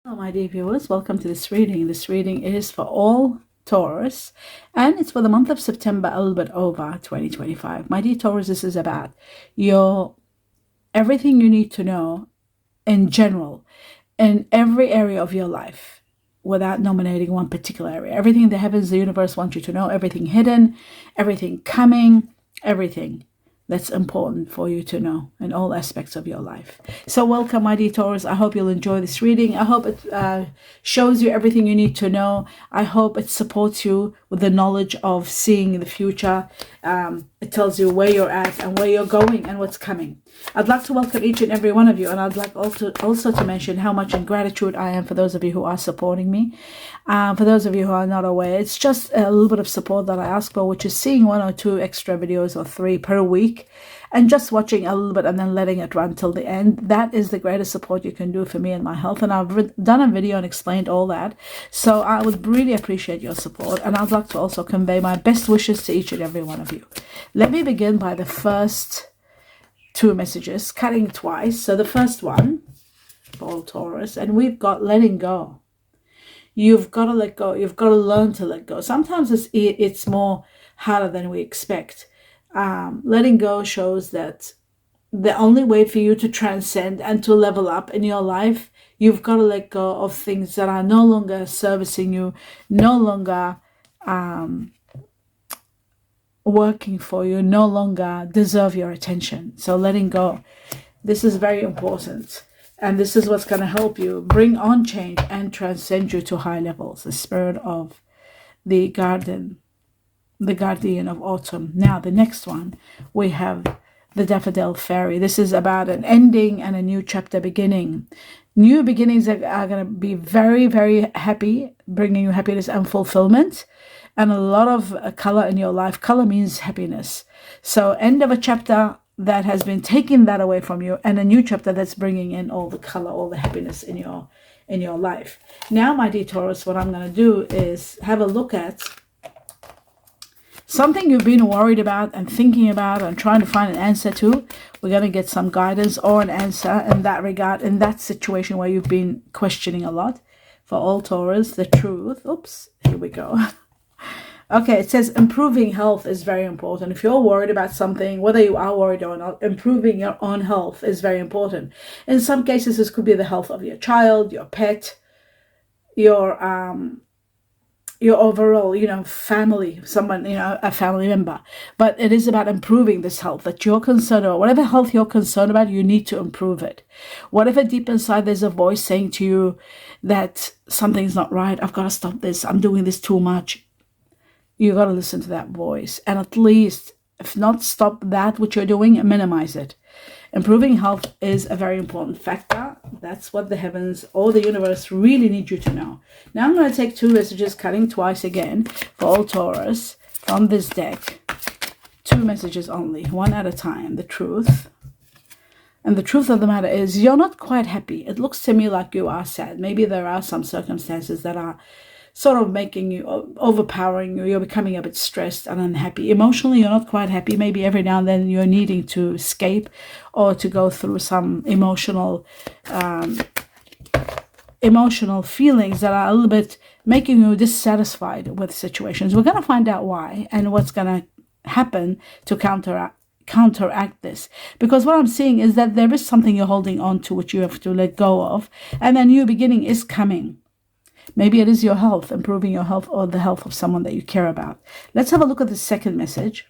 Hello, my dear viewers. Welcome to this reading. This reading is for all Taurus, and it's for the month of September, a little bit over 2025. My dear Taurus, this is about your everything you need to know in general, in every area of your life, without nominating one particular area. Everything the heavens, the universe want you to know, everything hidden, everything coming, everything that's important for you to know in all aspects of your life. So welcome, my dear Taurus. I hope you'll enjoy this reading. I hope it shows you everything you need to know. I hope it supports you with the knowledge of seeing the future. It tells you where you're at and where you're going and what's coming. I'd like to welcome each and every one of you, and I'd like also to mention how much in gratitude I am for those of you who are supporting me. For those of you who are not aware, it's just a little bit of support that I ask for, which is seeing 1 or 2 extra videos or 3 per week, and just watching a little bit and then letting it run till the end. That is the greatest support you can do for me and my health, and I've done a video and explained all that. So I would really appreciate your support, and I'd like to also convey my best wishes to each and every one of you. Let me begin by the first 2 messages, cutting twice. So the first one for all Taurus, and we've got letting go. You've got to let go. You've got to learn to let go. Sometimes it's more harder than we expect. Letting go shows that the only way for you to transcend and to level up in your life, you've got to let go of things that are no longer servicing you, no longer working for you, no longer deserve your attention. So letting go, this is very important. And this is what's going to help you bring on change and transcend you to high levels. The spirit of the garden, the guardian of autumn. Now, the next one, we have the daffodil fairy. This is about an ending and a new chapter beginning. New beginnings are going to be very, very happy, bringing you happiness and fulfillment, and a lot of color in your life. Color means happiness. So end of a chapter that has been taking that away from you, and a new chapter that's bringing in all the color, all the happiness in your life. Now, my dear Taurus, what I'm going to do is have a look at something you've been worried about and thinking about and trying to find an answer to. We're going to get some guidance or an answer in that regard, in that situation where you've been questioning a lot. For all Taurus, the truth. Oops, here we go. Okay, it says improving health is very important. If you're worried about something, whether you are worried or not, improving your own health is very important. In some cases, this could be the health of your child, your pet, your overall, family, someone, a family member. But it is about improving this health that you're concerned about. Whatever health you're concerned about, you need to improve it. Whatever deep inside there's a voice saying to you that something's not right, I've got to stop this, I'm doing this too much. You got to listen to that voice, and at least, if not stop that which you're doing, minimize it. Improving health is a very important factor. That's what the heavens or the universe really need you to know. Now I'm going to take 2 messages, cutting twice again, for all Taurus from this deck. 2 messages only, one at a time. The truth. And the truth of the matter is, you're not quite happy. It looks to me like you are sad. Maybe there are some circumstances that are sort of making you, overpowering you. You're becoming a bit stressed and unhappy. Emotionally, you're not quite happy. Maybe every now and then you're needing to escape or to go through some emotional feelings that are a little bit making you dissatisfied with situations. We're going to find out why and what's going to happen to counteract this, because what I'm seeing is that there is something you're holding on to which you have to let go of, and a new beginning is coming. Maybe it is your health, improving your health, or the health of someone that you care about. Let's have a look at the second message.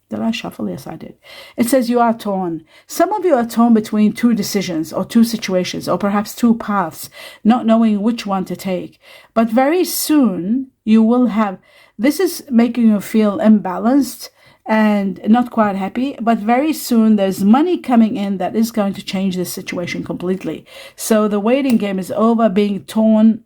Did I shuffle? Yes, I did. It says you are torn. Some of you are torn between 2 decisions or 2 situations, or perhaps 2 paths, not knowing which one to take. But very soon you will have, this is making you feel imbalanced and not quite happy, but very soon there's money coming in that is going to change this situation completely. So the waiting game is over. Being torn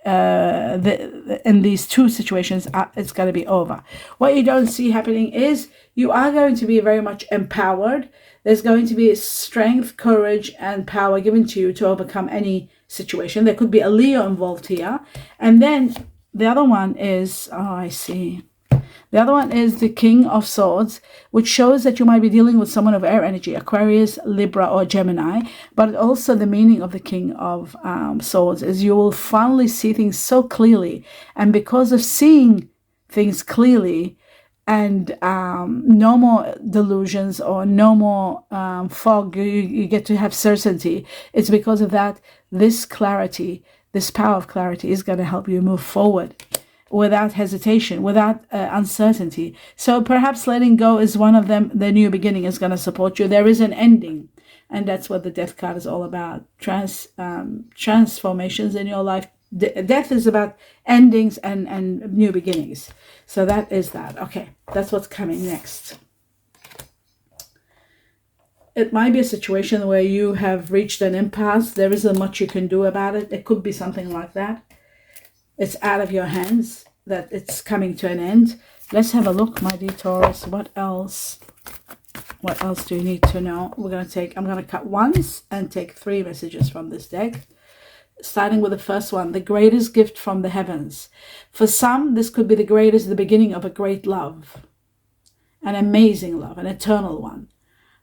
in these 2 situations, it's going to be over. What you don't see happening is you are going to be very much empowered. There's going to be strength, courage, and power given to you to overcome any situation. There could be a Leo involved here. And then the other one is, oh, I see. The other one is the King of Swords, which shows that you might be dealing with someone of air energy, Aquarius, Libra, or Gemini. But also the meaning of the King of Swords is you will finally see things so clearly. And because of seeing things clearly, and no more delusions or no more fog, you get to have certainty. It's because of that, this clarity, this power of clarity is going to help you move forward without hesitation, without uncertainty. So perhaps letting go is one of them. The new beginning is going to support you. There is an ending, and that's what the Death card is all about. Transformations in your life. Death is about endings and new beginnings. So that is that. Okay, that's what's coming next. It might be a situation where you have reached an impasse. There isn't much you can do about it. It could be something like that. It's out of your hands, that it's coming to an end. Let's have a look, my dear Taurus. What else? What else do you need to know? I'm going to cut once and take 3 messages from this deck. Starting with the first one, the greatest gift from the heavens. For some, this could be the beginning of a great love, an amazing love, an eternal one.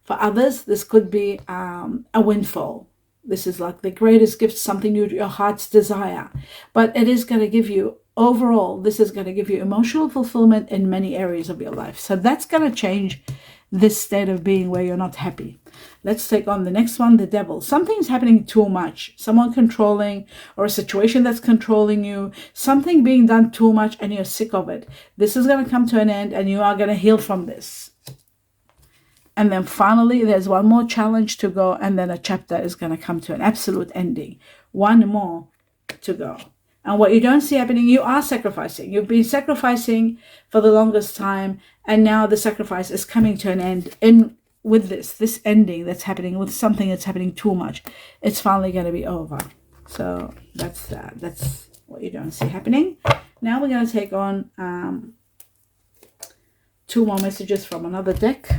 For others, this could be a windfall. This is like the greatest gift, something your heart's desire. But it is going to give you, overall, this is going to give you emotional fulfillment in many areas of your life. So that's going to change this state of being where you're not happy. Let's take on the next one, the devil. Something's happening too much. Someone controlling, or a situation that's controlling you. Something being done too much and you're sick of it. This is going to come to an end and you are going to heal from this. And then finally, there's one more challenge to go, and then a chapter is going to come to an absolute ending. One more to go. And what you don't see happening, you are sacrificing. You've been sacrificing for the longest time, and now the sacrifice is coming to an end. With this ending that's happening, with something that's happening too much, it's finally going to be over. So that's that. That's what you don't see happening. Now we're going to take on 2 more messages from another deck.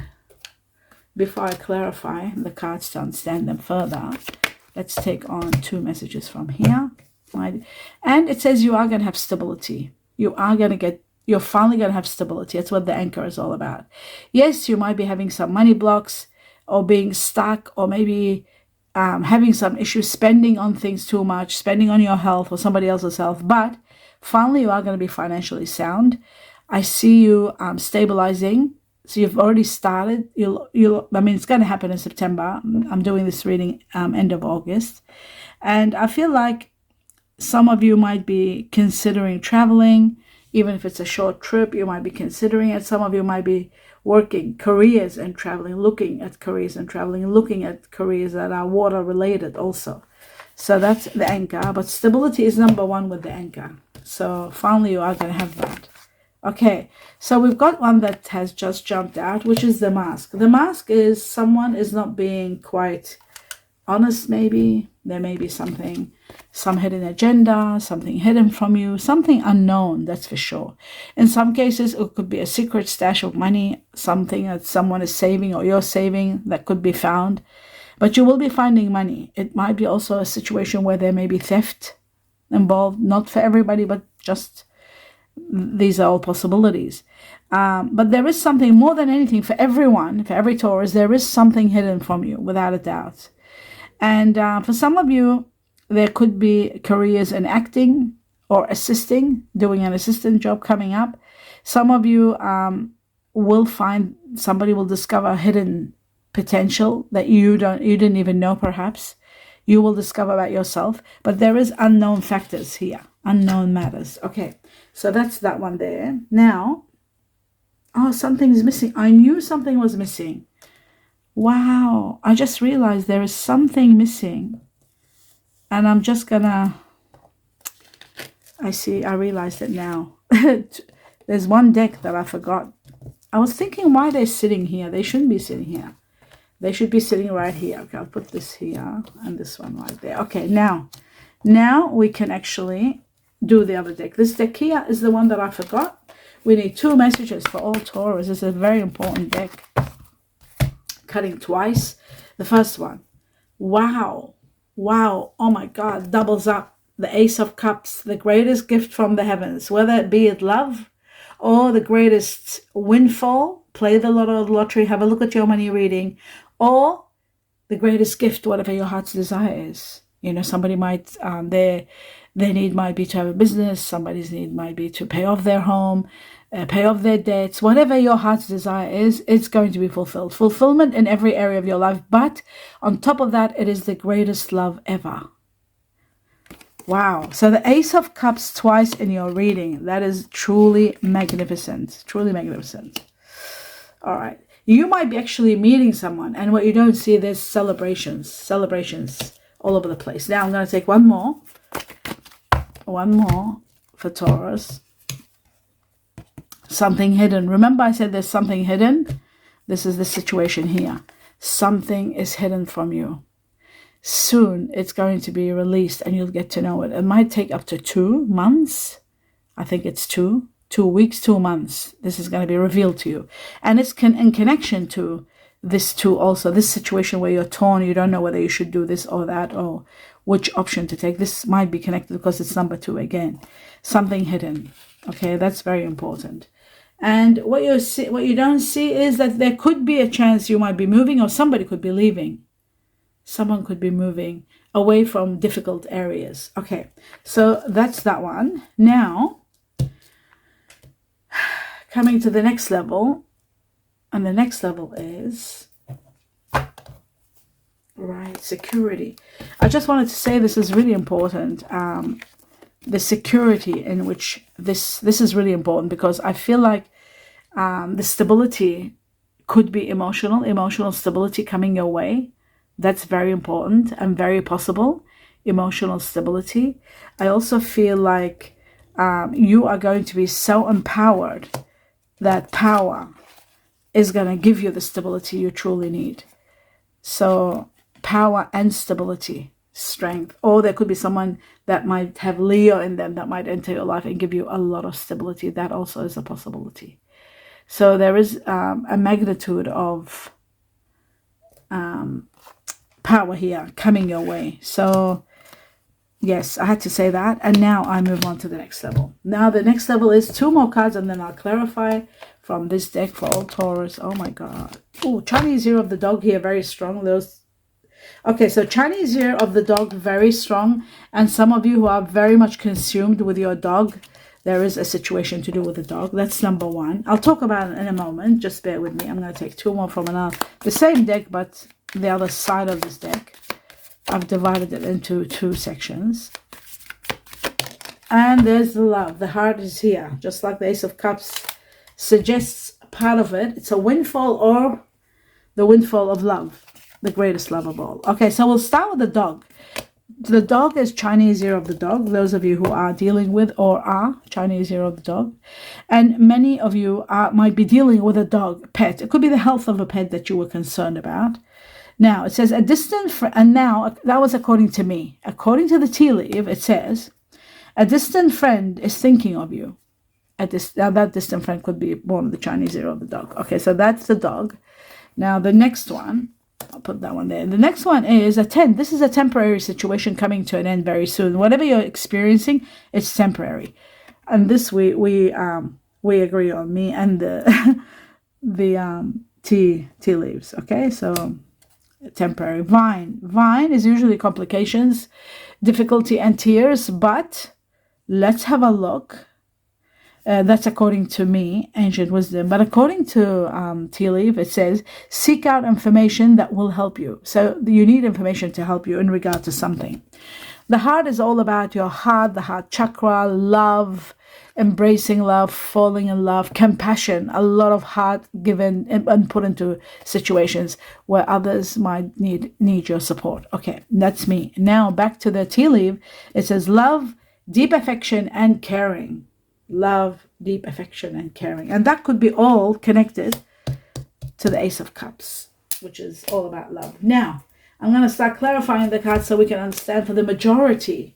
Before I clarify the cards to understand them further, let's take on 2 messages from here. Right? And it says you are going to have stability. You're finally going to have stability. That's what the anchor is all about. Yes, you might be having some money blocks or being stuck, or maybe having some issues spending on things too much, spending on your health or somebody else's health. But finally, you are going to be financially sound. I see you stabilizing. So you've already started. It's going to happen in September. I'm doing this reading end of August. And I feel like some of you might be considering traveling, even if it's a short trip, you might be considering it. Some of you might be working careers and traveling, looking at careers and traveling, looking at careers that are water related also. So that's the anchor. But stability is number 1 with the anchor. So finally you are going to have that. Okay, so we've got one that has just jumped out, which is the mask. The mask is someone is not being quite honest, maybe. There may be some hidden agenda, something hidden from you, something unknown, that's for sure. In some cases, it could be a secret stash of money, something that someone is saving or you're saving that could be found. But you will be finding money. It might be also a situation where there may be theft involved, not for everybody, but just these are all possibilities. But there is something more than anything for everyone, for every Taurus, there is something hidden from you, without a doubt. And for some of you, there could be careers in acting or assisting, doing an assistant job coming up. Some of you will find, somebody will discover hidden potential that you didn't even know, perhaps. You will discover about yourself. But there is unknown factors here, unknown matters. Okay, so that's that one there. Now, something's missing. I knew something was missing. Wow, I just realized there is something missing. And I'm just gonna, I realized it now. There's one deck that I forgot. I was thinking why they're sitting here. They shouldn't be sitting here. They should be sitting right here. Okay, I'll put this here and this one right there. Okay, now we can actually do the other deck. This deck here is the one that I forgot. We need 2 messages for all Taurus. This is a very important deck. Cutting twice. The first one. Wow. Oh my God. Doubles up. The Ace of Cups. The greatest gift from the heavens. Whether it be love or the greatest windfall, play the lottery, have a look at your money reading, or the greatest gift, whatever your heart's desire is. You know, somebody might, their need might be to have a business, somebody's need might be to pay off their home, pay off their debts. Whatever your heart's desire is, it's going to be fulfilled. Fulfillment in every area of your life, but on top of that, it is the greatest love ever. Wow. So the Ace of Cups twice in your reading, that is truly magnificent. Truly magnificent. All right. You might be actually meeting someone, and what you don't see, there's celebrations all over the place. Now I'm going to take one more for Taurus. Something hidden. Remember I said there's something hidden? This is the situation here. Something is hidden from you. Soon it's going to be released and you'll get to know it. It might take up to 2 months. I think it's 2 weeks, 2 months. This is going to be revealed to you. And it's in connection to this too also. This situation where you're torn, you don't know whether you should do this or that or which option to take. This might be connected because it's number 2 again. Something hidden. Okay, that's very important. And what you don't see is that there could be a chance you might be moving, or somebody could be leaving. Someone could be moving away from difficult areas. Okay, so that's that one. Now, coming to the next level, and the next level is, right, security. I just wanted to say this is really important. The security in which this is really important, because I feel like the stability could be emotional stability coming your way. That's very important and very possible. Emotional stability. I also feel like you are going to be so empowered that power is going to give you the stability you truly need. So power and stability, strength. Or there could be someone that might have Leo in them that might enter your life and give you a lot of stability. That also is a possibility. So there is a magnitude of power here coming your way. So yes, I had to say that. And now I move on to the next level. Now the next level is 2 more cards, and then I'll clarify from this deck for all Taurus. Oh my God. Oh, Chinese year of the dog here, very strong. Okay, so Chinese year of the dog, very strong. And some of you who are very much consumed with your dog, there is a situation to do with the dog. That's number 1. I'll talk about it in a moment. Just bear with me. I'm going to take 2 more from the same deck, but the other side of this deck. I've divided it into 2 sections. And there's the love. The heart is here. Just like the Ace of Cups suggests part of it. It's a windfall, or the windfall of love. The greatest love of all. Okay, so we'll start with the dog. The dog is Chinese year of the dog. Those of you who are dealing with or are Chinese year of the dog. And many of you might be dealing with a dog pet. It could be the health of a pet that you were concerned about. Now, it says a distant friend, and now that was according to me. According to the tea leaf, it says, a distant friend is thinking of you. Now, that distant friend could be one of the Chinese year of the dog. Okay, so that's the dog. Now, the next one, I'll put that one there. The next one is a 10. This is a temporary situation coming to an end very soon. Whatever you're experiencing, it's temporary. And this we agree on, me and the tea leaves. Okay, so temporary. Vine is usually complications, difficulty, and tears. But let's have a look. That's according to me, ancient wisdom. But according to tea leaf, it says, seek out information that will help you. So you need information to help you in regard to something. The heart is all about your heart, the heart chakra, love, embracing love, falling in love, compassion, a lot of heart given and put into situations where others might need your support. Okay, that's me. Now back to the tea leaf. It says love, deep affection, and caring. Love, deep affection, and caring. And that could be all connected to the Ace of Cups, which is all about love. Now, I'm going to start clarifying the cards so we can understand for the majority.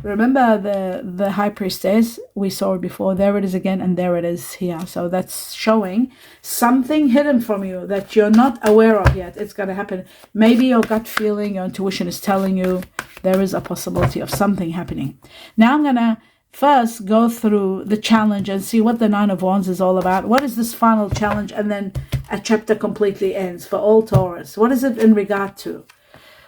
Remember the High Priestess, we saw it before. There it is again, and there it is here. So that's showing something hidden from you that you're not aware of yet. It's going to happen. Maybe your gut feeling, your intuition is telling you there is a possibility of something happening. Now I'm going to first go through the challenge and see what the Nine of Wands is all about. What is this final challenge? And then a chapter completely ends for all Taurus. What is it in regard to?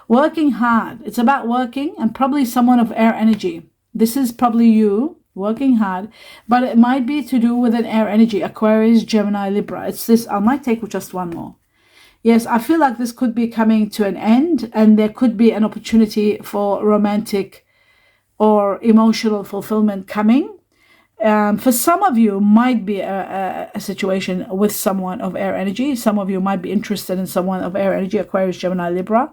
Working hard. It's about working, and probably someone of air energy. This is probably you working hard, but it might be to do with an air energy, Aquarius, Gemini, Libra. It's this. I might take just one more. Yes, I feel like this could be coming to an end, and there could be an opportunity for romantic or emotional fulfillment coming. For some of you, might be a situation with someone of air energy. Some of you might be interested in someone of air energy, Aquarius, Gemini, Libra.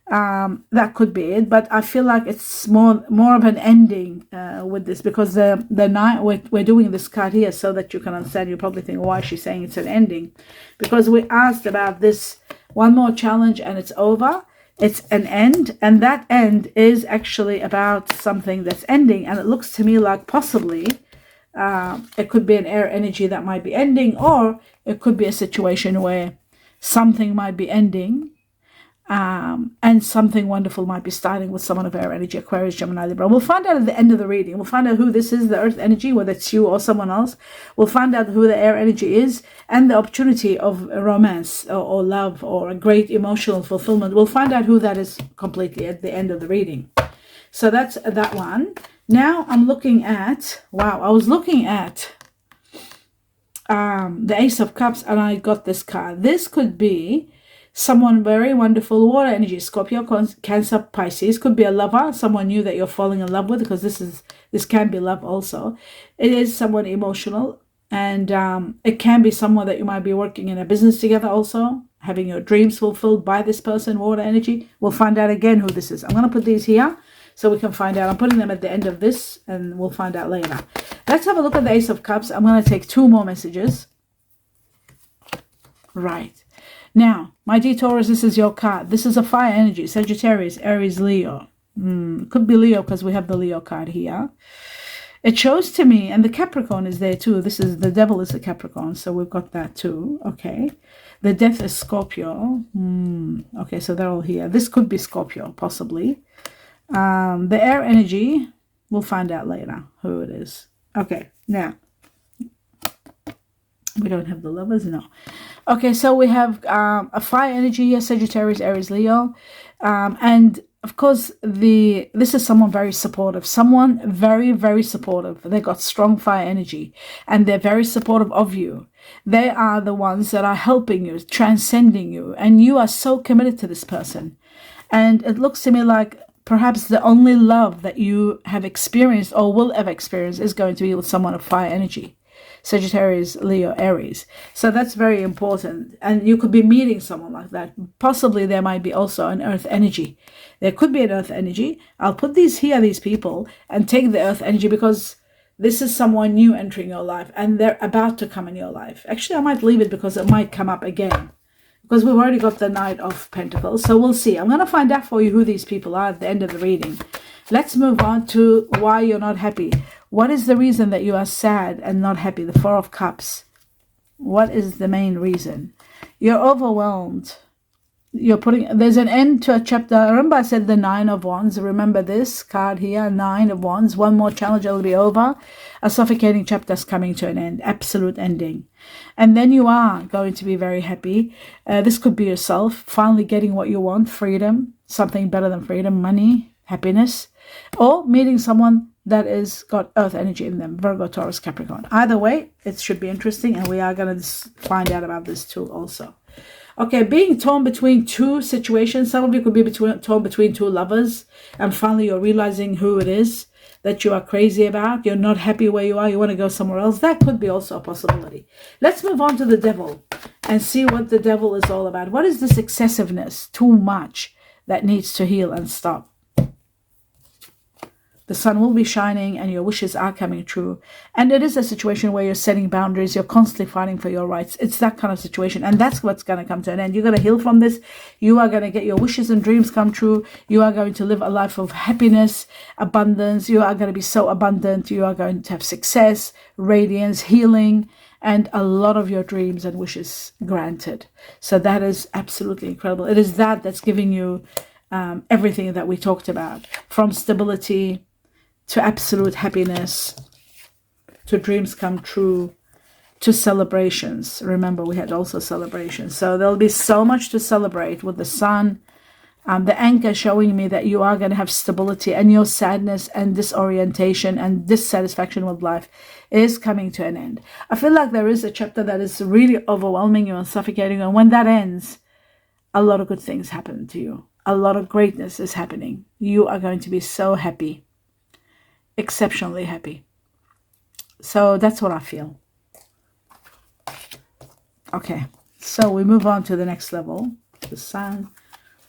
That could be it, but I feel like it's more of an ending with this, because the nine, we're doing this card here so that you can understand. You probably think, why is she saying it's an ending? Because we asked about this one more challenge and it's over. It's an end, and that end is actually about something that's ending, and it looks to me like possibly it could be an air energy that might be ending, or it could be a situation where something might be ending, and something wonderful might be starting with someone of air energy, Aquarius, Gemini, Libra. We'll find out at the end of the reading. We'll find out who this is, the earth energy, whether it's you or someone else. We'll find out who the air energy is, and the opportunity of romance or love or a great emotional fulfillment. We'll find out who that is completely at the end of the reading. So that's that one. Now I'm looking at, wow, I was looking at the Ace of Cups, and I got this card. This could be someone very wonderful, water energy, Scorpio, Cancer, Pisces. Could be a lover, someone new that you're falling in love with, because this can be love also. It is someone emotional, and it can be someone that you might be working in a business together also, having your dreams fulfilled by this person, water energy. We'll find out again who this is. I'm going to put these here so we can find out. I'm putting them at the end of this, and we'll find out later. Let's have a look at the Ace of Cups. I'm going to take two more messages. Right. Now, my dear Taurus, this is your card. This is a fire energy, Sagittarius, Aries, Leo. Could be Leo because we have the Leo card here. It shows to me, and the Capricorn is there too. This is, the devil is a Capricorn, so we've got that too. Okay. The death is Scorpio. Okay, so they're all here. This could be Scorpio, possibly. The air energy, we'll find out later who it is. Okay, now. We don't have the lovers, no. Okay, so we have a fire energy here, Sagittarius, Aries, Leo. And of course, this is someone very supportive. Someone very, very supportive. They got strong fire energy, and they're very supportive of you. They are the ones that are helping you, transcending you, and you are so committed to this person. And it looks to me like perhaps the only love that you have experienced or will ever experience is going to be with someone of fire energy. Sagittarius, Leo, Aries. So that's very important. And you could be meeting someone like that. Possibly there might be also an earth energy. There could be an earth energy. I'll put these here, these people, and take the earth energy, because this is someone new entering your life, and they're about to come in your life. Actually, I might leave it because it might come up again, because we've already got the Knight of Pentacles. So we'll see. I'm going to find out for you who these people are at the end of the reading. Let's move on to why you're not happy. What is the reason that you are sad and not happy? The Four of Cups. What is the main reason? You're overwhelmed. There's an end to a chapter. Remember I said the Nine of Wands. Remember this card here, Nine of Wands. One more challenge, it'll be over. A suffocating chapter is coming to an end. Absolute ending. And then you are going to be very happy. This could be yourself, finally getting what you want, freedom, something better than freedom, money, happiness, or meeting someone that is got earth energy in them, Virgo, Taurus, Capricorn. Either way, it should be interesting, and we are going to find out about this too also. Okay, being torn between two situations. Some of you could be torn between two lovers, and finally you're realizing who it is that you are crazy about. You're not happy where you are. You want to go somewhere else. That could be also a possibility. Let's move on to the devil and see what the devil is all about. What is this excessiveness, too much, that needs to heal and stop? The sun will be shining and your wishes are coming true. And it is a situation where you're setting boundaries. You're constantly fighting for your rights. It's that kind of situation. And that's what's going to come to an end. You're going to heal from this. You are going to get your wishes and dreams come true. You are going to live a life of happiness, abundance. You are going to be so abundant. You are going to have success, radiance, healing, and a lot of your dreams and wishes granted. So that is absolutely incredible. It is that's giving you everything that we talked about, from stability to absolute happiness, to dreams come true, to celebrations. Remember, we had also celebrations. So there'll be so much to celebrate with the sun. The anchor showing me that you are going to have stability, and your sadness and disorientation and dissatisfaction with life is coming to an end. I feel like there is a chapter that is really overwhelming you and suffocating you. And when that ends, a lot of good things happen to you. A lot of greatness is happening. You are going to be so happy, exceptionally happy. So that's what I feel. Okay, so we move on to the next level. The sun,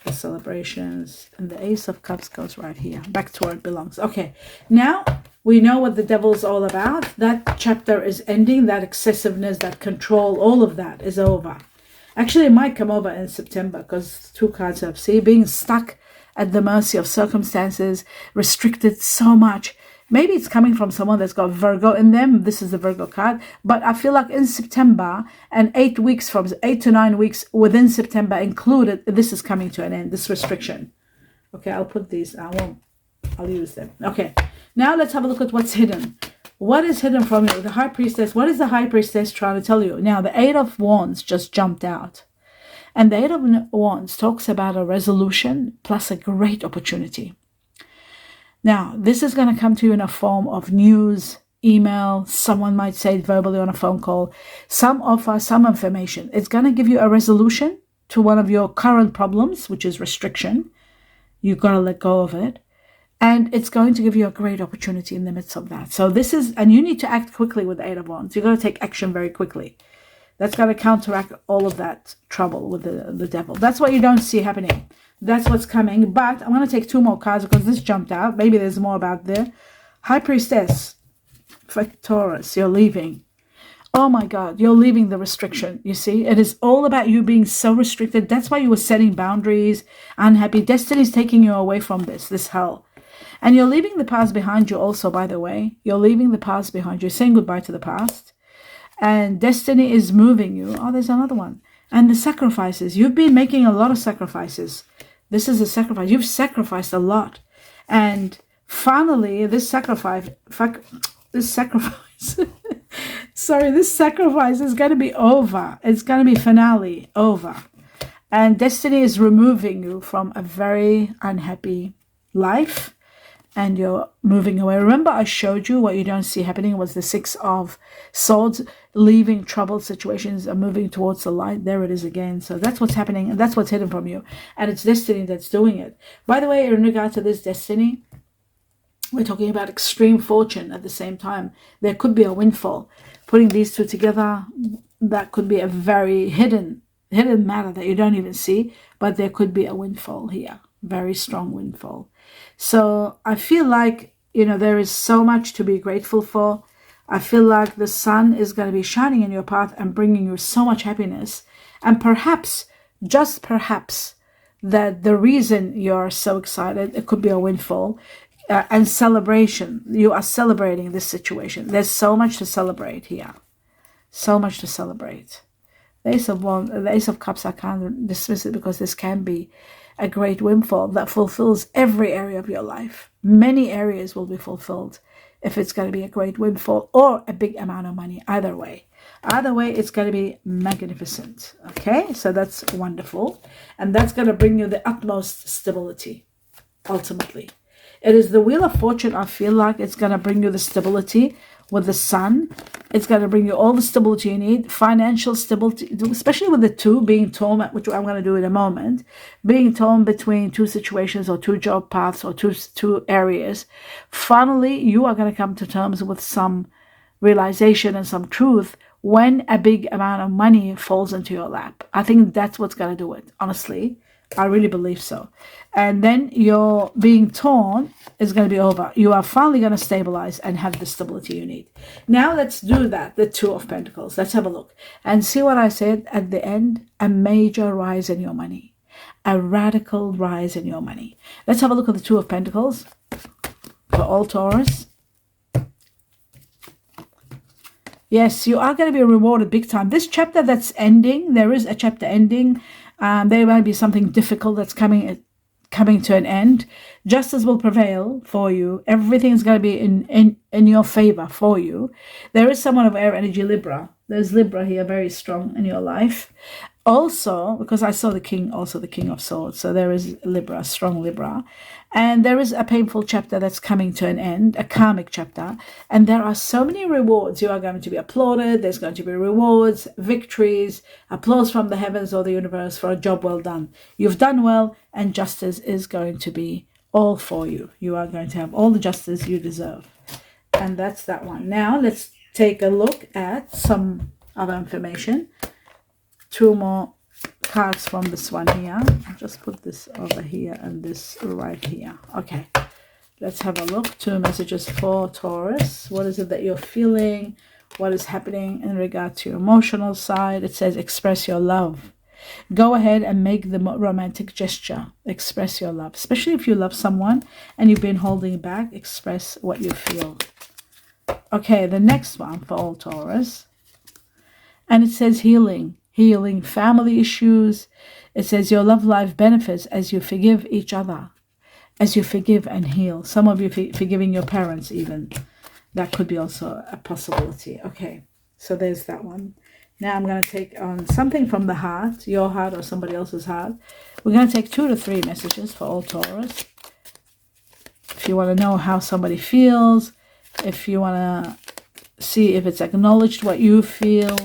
the celebrations, and the Ace of Cups goes right here, back to where it belongs. Okay, now we know what the devil's all about. That chapter is ending. That excessiveness, that control, all of that is over. Actually, it might come over in September, because 2 cards have, see, being stuck at the mercy of circumstances, restricted so much. Maybe it's coming from someone that's got Virgo in them. This is the Virgo card. But I feel like in September, and 8 weeks, from 8 to 9 weeks within September included, this is coming to an end, this restriction. Okay, I'll put these. I'll use them. Okay, now let's have a look at what's hidden. What is hidden from you? The High Priestess. What is the High Priestess trying to tell you? Now, the 8 of Wands just jumped out. And the 8 of Wands talks about a resolution plus a great opportunity. Now, this is going to come to you in a form of news, email, someone might say it verbally on a phone call, some offer, some information. It's going to give you a resolution to one of your current problems, which is restriction. You've got to let go of it. And it's going to give you a great opportunity in the midst of that. So this is, and you need to act quickly with the 8 of Wands. You're going to take action very quickly. That's going to counteract all of that trouble with the devil. That's what you don't see happening. That's what's coming. But I'm going to take 2 more cards because this jumped out. Maybe there's more about there. High Priestess for Taurus. You're leaving. Oh my God, you're leaving the restriction. You see, it is all about you being so restricted. That's why you were setting boundaries, unhappy. Destiny's taking you away from this hell. And you're leaving the past behind you also, by the way. You're leaving the past behind you. You're saying goodbye to the past. And destiny is moving you. Oh, there's another one. And the sacrifices. You've been making a lot of sacrifices. This is a sacrifice. You've sacrificed a lot. And finally, this sacrifice is going to be over. It's going to be finale, over. And destiny is removing you from a very unhappy life. And you're moving away. Remember, I showed you what you don't see happening was the 6 of Swords, leaving troubled situations and moving towards the light. There it is again. So that's what's happening, and that's what's hidden from you. And it's destiny that's doing it. By the way, in regard to this destiny, we're talking about extreme fortune at the same time. There could be a windfall. Putting these 2 together, that could be a very hidden matter that you don't even see, but there could be a windfall here. Very strong windfall. So I feel like, there is so much to be grateful for. I feel like the sun is going to be shining in your path and bringing you so much happiness. And perhaps, just perhaps, that the reason you're so excited, it could be a windfall and celebration. You are celebrating this situation. There's so much to celebrate here. So much to celebrate. The Ace of Cups, I can't dismiss it because this can be a great windfall that fulfills every area of your life. Many areas will be fulfilled if it's going to be a great windfall or a big amount of money. Either way, it's going to be magnificent. Okay, so that's wonderful. And that's going to bring you the utmost stability, ultimately. It is the Wheel of Fortune. I feel like it's going to bring you the stability with the sun. It's going to bring you all the stability you need, financial stability, especially with the 2 being torn, which I'm going to do in a moment, being torn between 2 situations or 2 job paths or two areas. Finally, you are going to come to terms with some realization and some truth when a big amount of money falls into your lap. I think that's what's going to do it, honestly. I really believe so. And then your being torn is going to be over. You are finally going to stabilize and have the stability you need. Now let's do that, the 2 of Pentacles. Let's have a look and see what I said at the end. A major rise in your money. A radical rise in your money. Let's have a look at the 2 of Pentacles for all Taurus. Yes, you are going to be rewarded big time. This chapter that's ending, there is a chapter ending. There might be something difficult that's coming coming to an end. Justice will prevail for you. Everything's going to be in your favor for you. There is someone of air energy, Libra. There's Libra here, very strong in your life. Also, because I saw the king, also the King of Swords. So there is Libra, strong Libra. And there is a painful chapter that's coming to an end, a karmic chapter. And there are so many rewards. You are going to be applauded. There's going to be rewards, victories, applause from the heavens or the universe for a job well done. You've done well, and justice is going to be all for you. You are going to have all the justice you deserve. And that's that one. Now let's take a look at some other information. 2 more cards from this one here. I'll just put this over here and this right here. Okay, let's have a look. 2 messages for Taurus. What is it that you're feeling? What is happening in regard to your emotional side? It says express your love. Go ahead and make the romantic gesture. Express your love, especially if you love someone and you've been holding back. Express what you feel. Okay, the next one for all Taurus, and it says healing family issues. It says your love life benefits as you forgive each other, as you forgive and heal. Some of you forgiving your parents even. That could be also a possibility. Okay, so there's that one. Now I'm going to take on something from the heart, your heart or somebody else's heart. We're going to take 2 to 3 messages for all Taurus. If you want to know how somebody feels, if you want to see if it's acknowledged what you feel,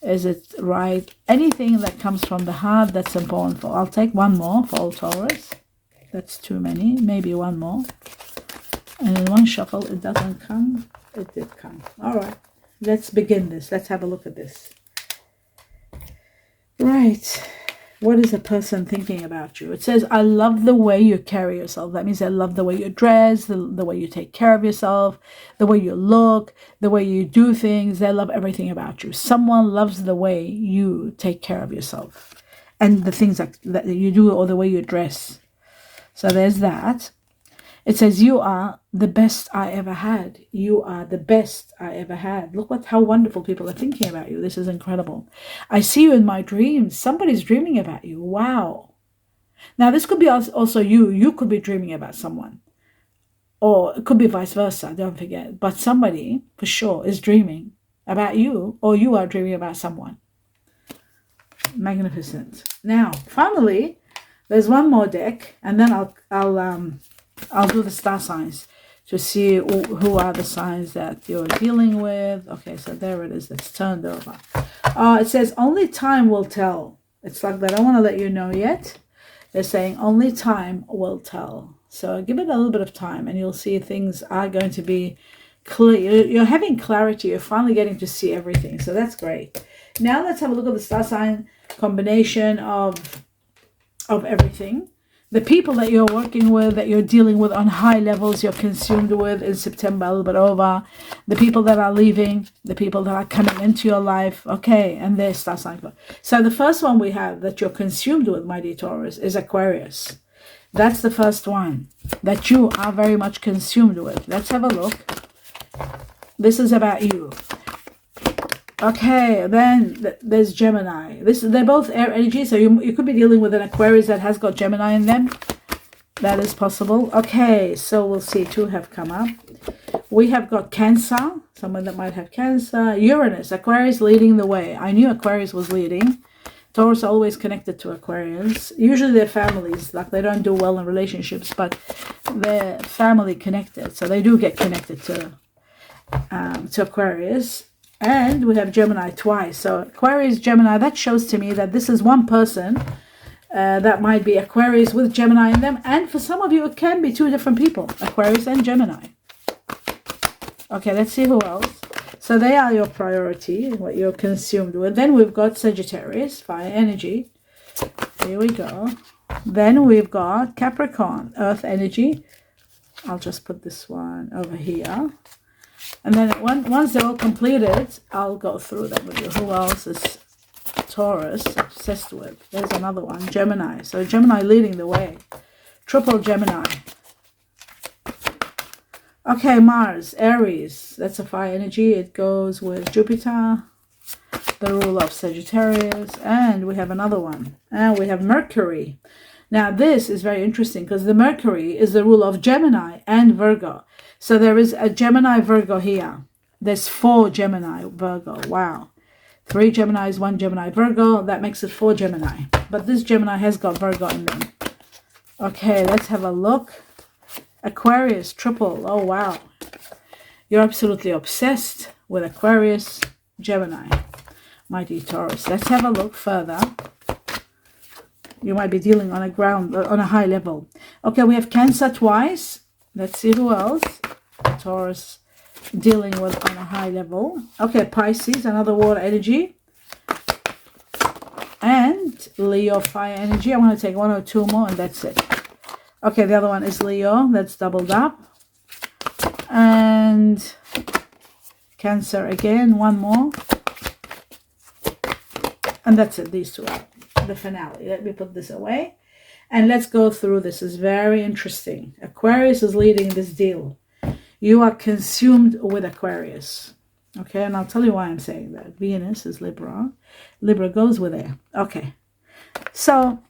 is it right? Anything that comes from the heart, that's important for. I'll take 1 more for all Taurus. That's too many. Maybe 1 more. And in one shuffle, it doesn't come. It did come. All right. Let's begin this. Let's have a look at this. Right. What is a person thinking about you? It says, I love the way you carry yourself. That means I love the way you dress, the way you take care of yourself, the way you look, the way you do things. They love everything about you. Someone loves the way you take care of yourself and the things that you do or the way you dress. So there's that. It says, you are the best I ever had. You are the best I ever had. Look how wonderful people are thinking about you. This is incredible. I see you in my dreams. Somebody's dreaming about you. Wow. Now, this could be also you. You could be dreaming about someone. Or it could be vice versa. Don't forget. But somebody, for sure, is dreaming about you. Or you are dreaming about someone. Magnificent. Now, finally, there's 1 more deck. And then I'll do the star signs to see who are the signs that you're dealing with. Okay, so there it is. It's turned over. It says only time will tell. It's like they don't want to let you know yet. They're saying only time will tell. So give it a little bit of time and you'll see things are going to be clear. You're having clarity. You're finally getting to see everything. So that's great. Now let's have a look at the star sign combination of everything. The people that you're working with, that you're dealing with on high levels, you're consumed with in September, a little bit over. The people that are leaving, the people that are coming into your life. Okay, and there's star sign. So the first one we have that you're consumed with, my dear Taurus, is Aquarius. That's the first one that you are very much consumed with. Let's have a look. This is about you. Okay, then there's Gemini. They're both air energy, so you could be dealing with an Aquarius that has got Gemini in them. That is possible. Okay, so we'll see. 2 have come up. We have got Cancer, someone that might have Cancer. Uranus, Aquarius leading the way. I knew Aquarius was leading. Taurus are always connected to Aquarius. Usually their families, like they don't do well in relationships, but they're family connected, so they do get connected to Aquarius. And we have Gemini twice. So Aquarius, Gemini, that shows to me that this is one person that might be Aquarius with Gemini in them. And for some of you, it can be 2 different people, Aquarius and Gemini. Okay, let's see who else. So they are your priority, what you're consumed with. Then we've got Sagittarius, fire energy. Here we go. Then we've got Capricorn, earth energy. I'll just put this one over here. And then once they're all completed, I'll go through them with you. Who else is Taurus obsessed with? There's another one, Gemini. So Gemini leading the way. Triple Gemini. Okay, Mars, Aries. That's a fire energy. It goes with Jupiter, the ruler of Sagittarius. And we have another one. And we have Mercury. Now, this is very interesting because the Mercury is the ruler of Gemini and Virgo. So there is a Gemini Virgo here. There's 4 Gemini Virgo. Wow. 3 Geminis, 1 Gemini Virgo. That makes it 4 Gemini. But this Gemini has got Virgo in them. Okay, let's have a look. Aquarius, triple. Oh, wow. You're absolutely obsessed with Aquarius, Gemini, my dear Taurus. Let's have a look further. You might be dealing on a high level. Okay, we have Cancer twice. Let's see who else Taurus dealing with on a high level. Okay, Pisces, another water energy. And Leo, fire energy. I want to take 1 or 2 more and that's it. Okay, the other one is Leo. That's doubled up. And Cancer again, 1 more. And that's it, these 2 are the finale. Let me put this away. And let's go through this. It's very interesting. Aquarius is leading this deal. You are consumed with Aquarius. Okay, and I'll tell you why I'm saying that. Venus is Libra. Libra goes with it. Okay. So,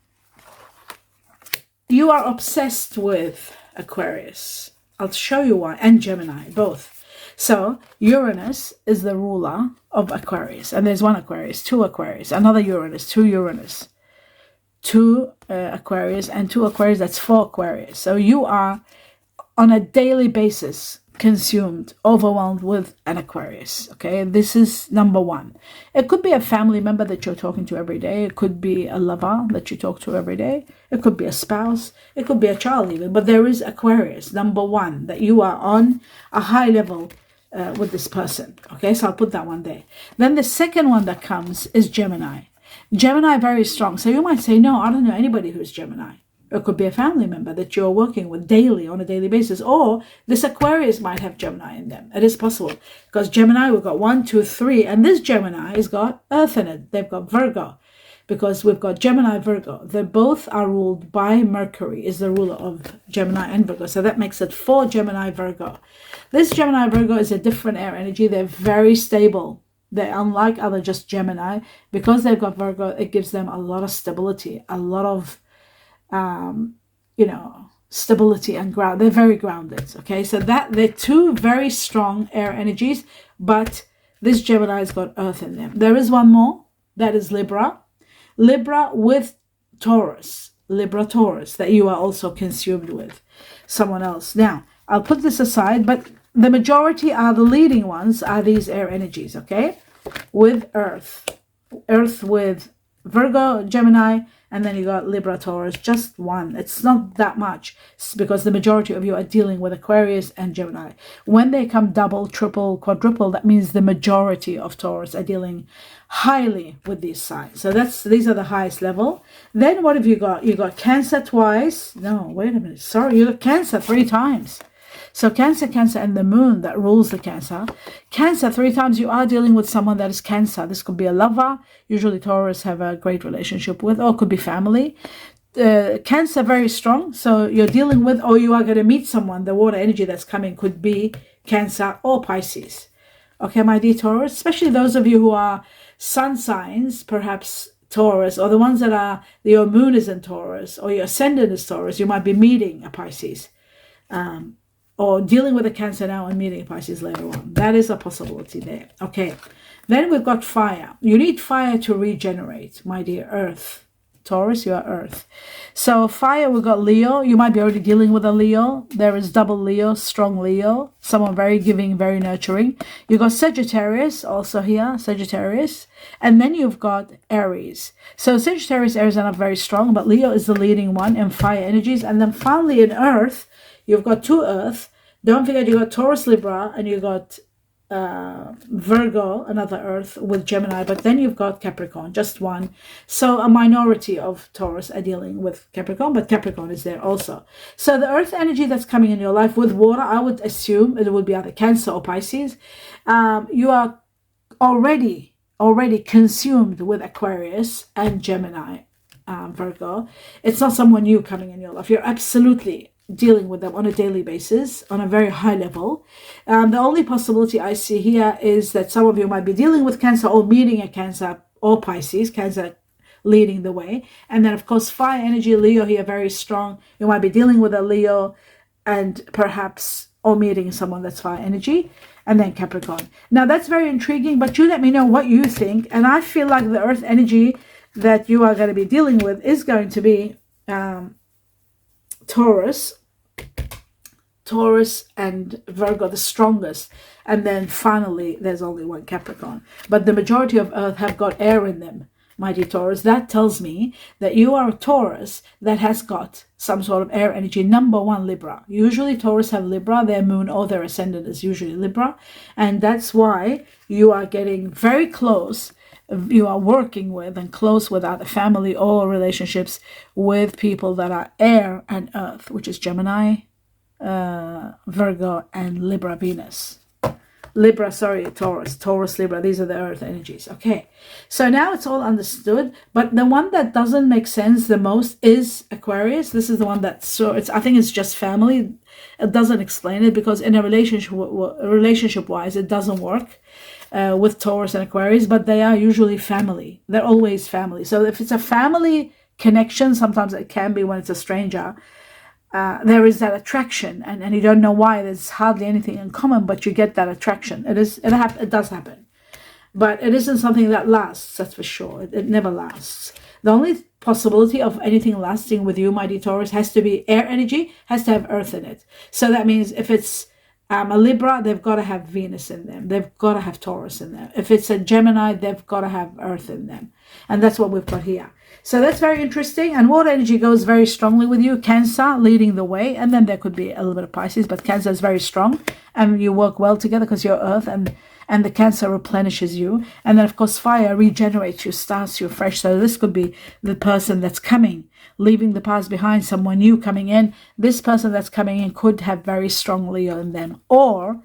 you are obsessed with Aquarius. I'll show you why. And Gemini, both. So, Uranus is the ruler of Aquarius. And there's 1 Aquarius, 2 Aquarius, another Uranus, 2 Uranus. 2 Aquarius and 2 Aquarius, that's 4 Aquarius. So you are on a daily basis consumed, overwhelmed with an Aquarius. Okay, this is number 1. It could be a family member that you're talking to every day. It could be a lover that you talk to every day. It could be a spouse. It could be a child even. But there is Aquarius, number 1, that you are on a high level with this person. Okay, so I'll put that one there. Then the second one that comes is Gemini. Gemini, very strong. So you might say, no, I don't know anybody who's Gemini. It could be a family member that you're working with daily, on a daily basis. Or this Aquarius might have Gemini in them. It is possible. Because Gemini, we've got 1, 2, 3. And this Gemini has got Earth in it. They've got Virgo. Because we've got Gemini, Virgo. They both are ruled by Mercury, is the ruler of Gemini and Virgo. So that makes it 4 Gemini, Virgo. This Gemini, Virgo is a different air energy. They're very stable. They're unlike other just Gemini. Because they've got Virgo, it gives them a lot of stability, a lot of, stability and ground. They're very grounded. Okay, so they're 2 very strong air energies, but this Gemini's got Earth in them. There is 1 more. That is Libra. Libra with Taurus. Libra, Taurus, that you are also consumed with someone else. Now, I'll put this aside, but the majority are the leading ones are these air energies, okay? With Earth. Earth with Virgo, Gemini, and then you got Libra, Taurus, just 1. It's not that much because the majority of you are dealing with Aquarius and Gemini. When they come double, triple, quadruple, that means the majority of Taurus are dealing highly with these signs. So these are the highest level. Then what have you got? You got Cancer twice. No, wait a minute. Sorry, you got Cancer 3 times. So Cancer, and the moon that rules the Cancer. Cancer 3 times, you are dealing with someone that is Cancer. This could be a lover. Usually Taurus have a great relationship with, or it could be family. Cancer, very strong. So you're dealing with, or you are going to meet someone. The water energy that's coming could be Cancer or Pisces. Okay, my dear Taurus, especially those of you who are sun signs, perhaps Taurus, or the ones that are, your moon is in Taurus, or your ascendant is Taurus, you might be meeting a Pisces. Or dealing with a Cancer now and meeting a Pisces later on. That is a possibility there. Okay. Then we've got fire. You need fire to regenerate, my dear Earth. Taurus, you are Earth. So fire, we've got Leo. You might be already dealing with a Leo. There is double Leo, strong Leo. Someone very giving, very nurturing. You've got Sagittarius also here, Sagittarius. And then you've got Aries. So Sagittarius, Aries are not very strong, but Leo is the leading one in fire energies. And then finally in Earth, you've got 2 Earth. Don't forget you got Taurus, Libra, and you got Virgo, another Earth with Gemini. But then you've got Capricorn, just 1. So a minority of Taurus are dealing with Capricorn, but Capricorn is there also. So the Earth energy that's coming in your life with water, I would assume it would be either Cancer or Pisces. You are already consumed with Aquarius and Gemini, Virgo. It's not someone new coming in your life. You're absolutely dealing with them on a daily basis, on a very high level. The only possibility I see here is that some of you might be dealing with Cancer or meeting a Cancer or Pisces, Cancer, leading the way. And then, of course, fire energy, Leo here, very strong. You might be dealing with a Leo and perhaps or meeting someone that's fire energy. And then Capricorn. Now, that's very intriguing, but you let me know what you think. And I feel like the earth energy that you are going to be dealing with is going to be Taurus and Virgo, the strongest. And then finally, there's only one Capricorn. But the majority of Earth have got air in them, my dear Taurus. That tells me that you are a Taurus that has got some sort of air energy. Number one, Libra. Usually Taurus have Libra. Their moon or their ascendant is usually Libra. And that's why you are getting very close. You are working with and close with other family or relationships with people that are air and earth, which is Gemini, Virgo, and Libra, Venus. Taurus, Libra, these are the earth energies. Okay, so now it's all understood, but the one that doesn't make sense the most is Aquarius. This is the one that, I think it's just family. It doesn't explain it because in a relationship wise, it doesn't work with Taurus and Aquarius, but they are usually family. They're always family. So if it's a family connection, sometimes it can be when it's a stranger. There is that attraction, and you don't know why. There's hardly anything in common, but you get that attraction. It does happen, but it isn't something that lasts. That's for sure. It never lasts. The only possibility of anything lasting with you, my dear Taurus, has to be air energy, has to have earth in it. So that means if it's a Libra, they've got to have Venus in them. They've got to have Taurus in them. If it's a Gemini, they've got to have earth in them. And that's what we've got here. So that's very interesting. And water energy goes very strongly with you. Cancer leading the way. And then there could be a little bit of Pisces, but Cancer is very strong. And you work well together because you're earth, and the Cancer replenishes you. And then, of course, fire regenerates you, starts you fresh. So this could be the person that's coming, leaving the past behind, someone new coming in. This person that's coming in could have very strong Leo in them, or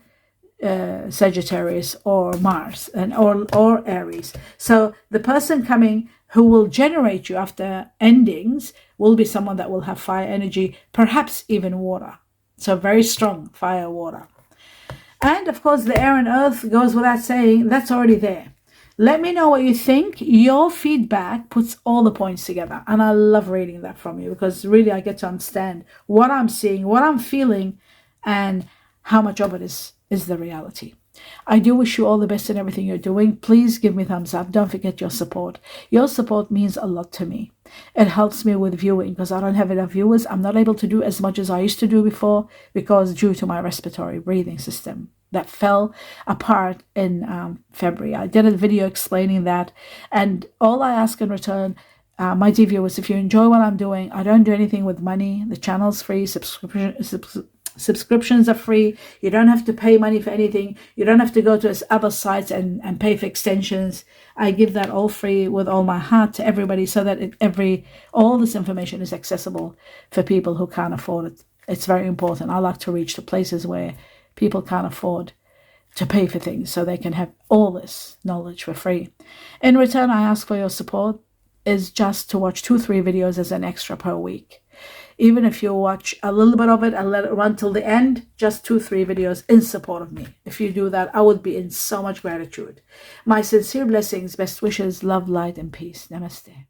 Sagittarius, or Mars, or Aries. So the person coming who will generate you after endings will be someone that will have fire energy, perhaps even water. So very strong fire, water. And of course, the air and earth goes without saying, that's already there. Let me know what you think. Your feedback puts all the points together. And I love reading that from you because really I get to understand what I'm seeing, what I'm feeling, and how much of it is the reality. I do wish you all the best in everything you're doing. Please give me a thumbs up. Don't forget your support. Your support means a lot to me. It helps me with viewing because I don't have enough viewers. I'm not able to do as much as I used to do before because due to my respiratory breathing system that fell apart in February. I did a video explaining that, and all I ask in return, my dear viewers, if you enjoy what I'm doing, I don't do anything with money. The channel's free, subscriptions are free. You don't have to pay money for anything. You don't have to go to other sites and pay for extensions. I give that all free with all my heart to everybody so that all this information is accessible for people who can't afford it. It's very important. I like to reach the places where people can't afford to pay for things so they can have all this knowledge for free. In return, I ask for your support is just to watch 2-3 videos as an extra per week. Even if you watch a little bit of it and let it run till the end, just 2-3 videos in support of me. If you do that, I would be in so much gratitude. My sincere blessings, best wishes, love, light, and peace. Namaste.